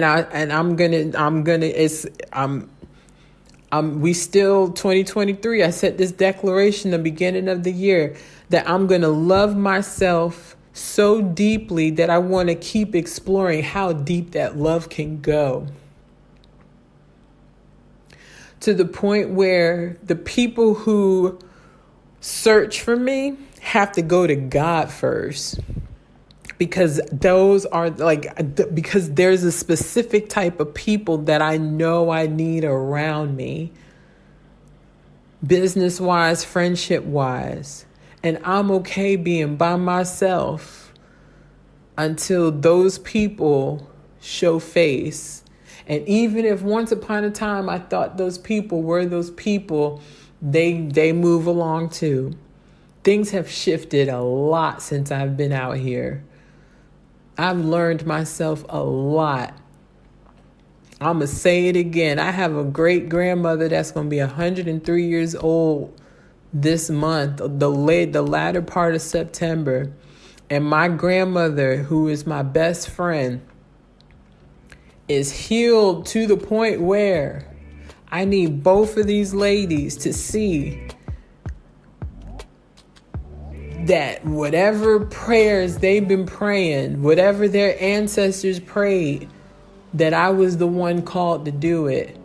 still 2023. I set this declaration the beginning of the year that I'm going to love myself so deeply that I want to keep exploring how deep that love can go. To the point where the people who search for me have to go to God first. Because because there's a specific type of people that I know I need around me, business-wise, friendship-wise. And I'm okay being by myself until those people show face. And even if once upon a time I thought those people were those people, they move along too. Things have shifted a lot since I've been out here. I've learned myself a lot. I'm going to say it again. I have a great grandmother that's going to be 103 years old this month, the latter part of September. And my grandmother, who is my best friend, is healed to the point where I need both of these ladies to see that whatever prayers they've been praying, whatever their ancestors prayed, that I was the one called to do it.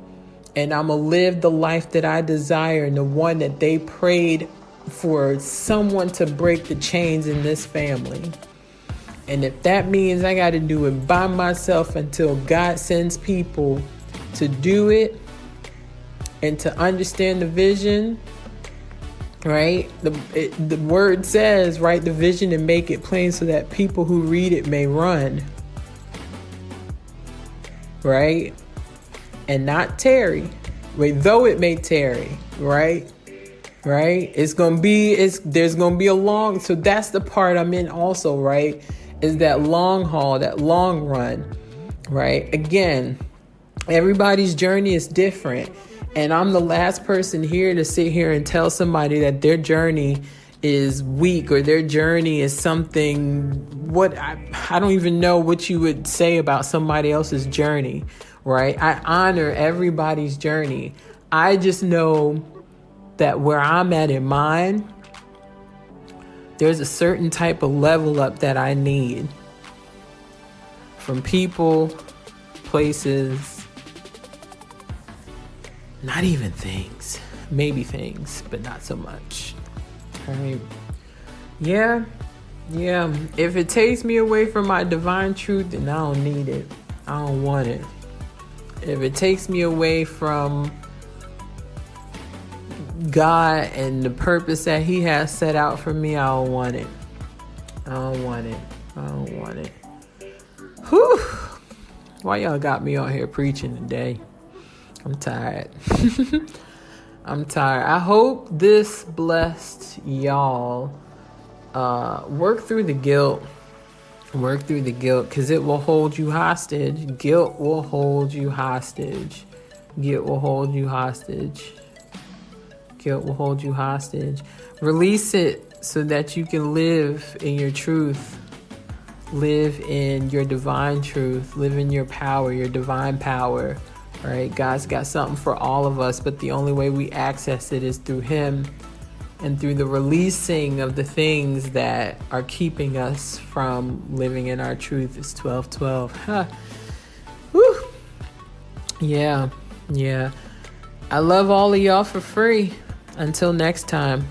And I'm going to live the life that I desire, and the one that they prayed for someone to break the chains in this family. And if that means I got to do it by myself until God sends people to do it and to understand the vision, right? The word says, write the vision and make it plain so that people who read it may run, right? And not tarry. Wait, though it may tarry, right? Right? There's going to be a long, so that's the part I'm in also, right? Is that long haul, that long run, right? Again, everybody's journey is different. And I'm the last person here to sit here and tell somebody that their journey is weak or their journey is something, I don't even know what you would say about somebody else's journey, right? I honor everybody's journey. I just know that where I'm at in mine, there's a certain type of level up that I need from people, places, not even things, maybe things, but not so much. All right. Yeah. If it takes me away from my divine truth, then I don't need it. I don't want it. If it takes me away from God and the purpose that He has set out for me, I don't want it. Whew. Why y'all got me out here preaching today? I'm tired. I hope this blessed y'all. Work through the guilt, because it will hold you hostage. Guilt will hold you hostage. Release it so that you can live in your truth. Live in your divine truth. Live in your power, your divine power. All right, God's got something for all of us, but the only way we access it is through Him and through the releasing of the things that are keeping us from living in our truth. It's 12:12. Huh. Whew. Yeah. I love all of y'all for free. Until next time.